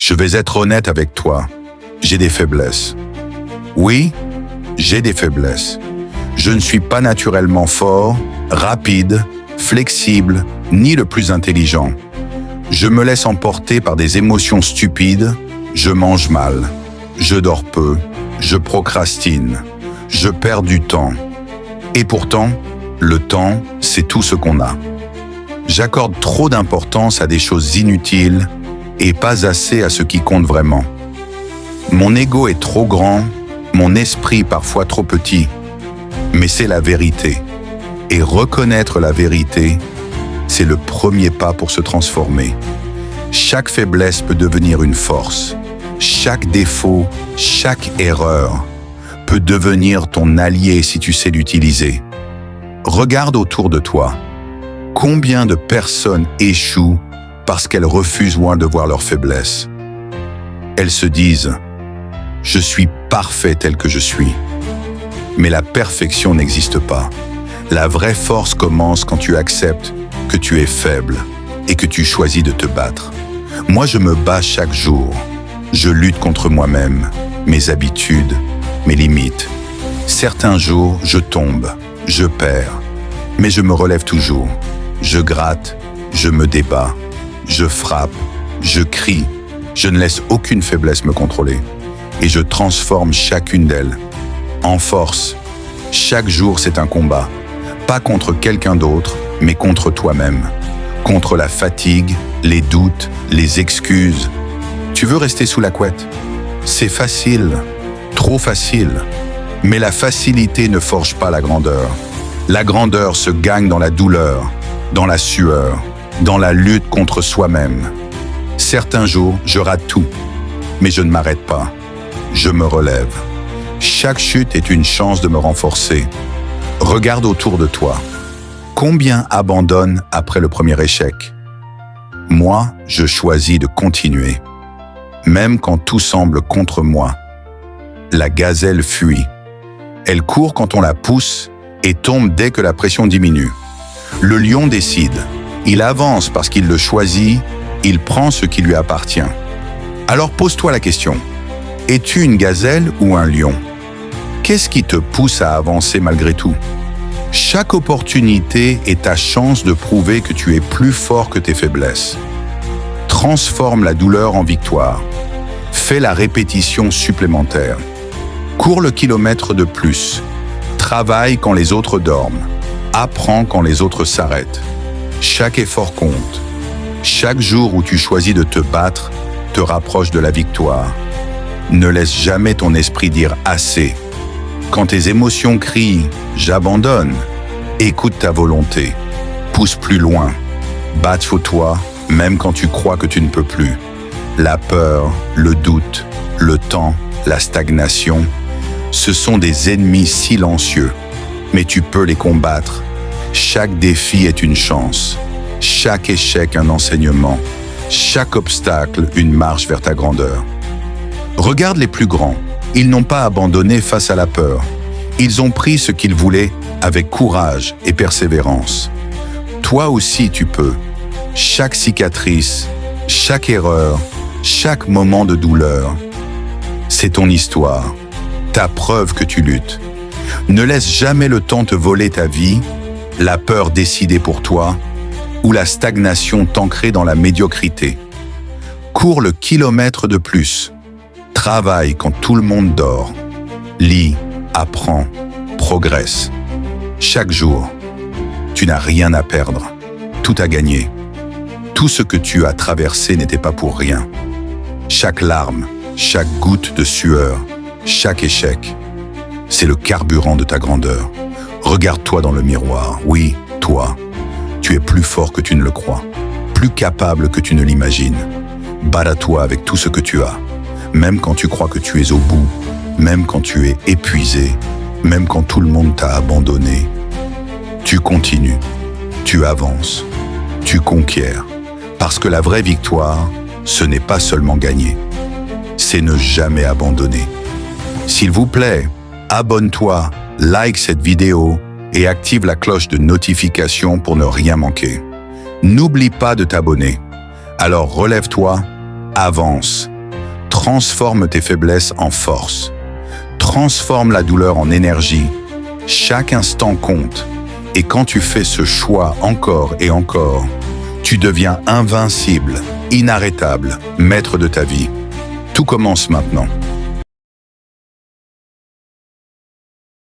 Je vais être honnête avec toi. J'ai des faiblesses. Oui, j'ai des faiblesses. Je ne suis pas naturellement fort, rapide, flexible, ni le plus intelligent. Je me laisse emporter par des émotions stupides, je mange mal, je dors peu, je procrastine, je perds du temps. Et pourtant, le temps, c'est tout ce qu'on a. J'accorde trop d'importance à des choses inutiles et pas assez à ce qui compte vraiment. Mon ego est trop grand, mon esprit parfois trop petit. Mais c'est la vérité. Et reconnaître la vérité, c'est le premier pas pour se transformer. Chaque faiblesse peut devenir une force. Chaque défaut, chaque erreur peut devenir ton allié si tu sais l'utiliser. Regarde autour de toi. Combien de personnes échouent parce qu'elles refusent loin de voir leurs faiblesses? Elles se disent « Je suis parfait tel que je suis ». Mais la perfection n'existe pas. La vraie force commence quand tu acceptes que tu es faible et que tu choisis de te battre. Moi, je me bats chaque jour. Je lutte contre moi-même, mes habitudes, mes limites. Certains jours, je tombe, je perds, mais je me relève toujours. Je gratte, je me débat, je frappe, je crie. Je ne laisse aucune faiblesse me contrôler et je transforme chacune d'elles en force. Chaque jour, c'est un combat. Pas contre quelqu'un d'autre, mais contre toi-même. Contre la fatigue, les doutes, les excuses. Tu veux rester sous la couette? C'est facile, trop facile. Mais la facilité ne forge pas la grandeur. La grandeur se gagne dans la douleur, dans la sueur, dans la lutte contre soi-même. Certains jours, je rate tout, mais je ne m'arrête pas. Je me relève. Chaque chute est une chance de me renforcer. Regarde autour de toi. Combien abandonnent après le premier échec? Moi, je choisis de continuer. Même quand tout semble contre moi. La gazelle fuit. Elle court quand on la pousse et tombe dès que la pression diminue. Le lion décide. Il avance parce qu'il le choisit, il prend ce qui lui appartient. Alors pose-toi la question. Es-tu une gazelle ou un lion? Qu'est-ce qui te pousse à avancer malgré tout? Chaque opportunité est ta chance de prouver que tu es plus fort que tes faiblesses. Transforme la douleur en victoire. Fais la répétition supplémentaire. Cours le kilomètre de plus. Travaille quand les autres dorment. Apprends quand les autres s'arrêtent. Chaque effort compte. Chaque jour où tu choisis de te battre te rapproche de la victoire. Ne laisse jamais ton esprit dire assez. Quand tes émotions crient « j'abandonne », écoute ta volonté. Pousse plus loin. Batte-toi, même quand tu crois que tu ne peux plus. La peur, le doute, le temps, la stagnation, ce sont des ennemis silencieux. Mais tu peux les combattre. Chaque défi est une chance. Chaque échec un enseignement. Chaque obstacle une marche vers ta grandeur. Regarde les plus grands. Ils n'ont pas abandonné face à la peur. Ils ont pris ce qu'ils voulaient avec courage et persévérance. Toi aussi tu peux. Chaque cicatrice, chaque erreur, chaque moment de douleur, c'est ton histoire, ta preuve que tu luttes. Ne laisse jamais le temps te voler ta vie, la peur décider pour toi, ou la stagnation t'ancrer dans la médiocrité. Cours le kilomètre de plus. Travaille quand tout le monde dort. Lis, apprends, progresse. Chaque jour, tu n'as rien à perdre, tout à gagner. Tout ce que tu as traversé n'était pas pour rien. Chaque larme, chaque goutte de sueur, chaque échec, c'est le carburant de ta grandeur. Regarde-toi dans le miroir. Oui, toi, tu es plus fort que tu ne le crois, plus capable que tu ne l'imagines. Bats-toi avec tout ce que tu as, même quand tu crois que tu es au bout, même quand tu es épuisé, même quand tout le monde t'a abandonné. Tu continues, tu avances, tu conquiers, parce que la vraie victoire, ce n'est pas seulement gagner, c'est ne jamais abandonner. S'il vous plaît, abonne-toi, like cette vidéo et active la cloche de notification pour ne rien manquer. N'oublie pas de t'abonner. Alors relève-toi, avance Transforme tes faiblesses en force. Transforme la douleur en énergie. Chaque instant compte. Et quand tu fais ce choix encore et encore, tu deviens invincible, inarrêtable, maître de ta vie. Tout commence maintenant.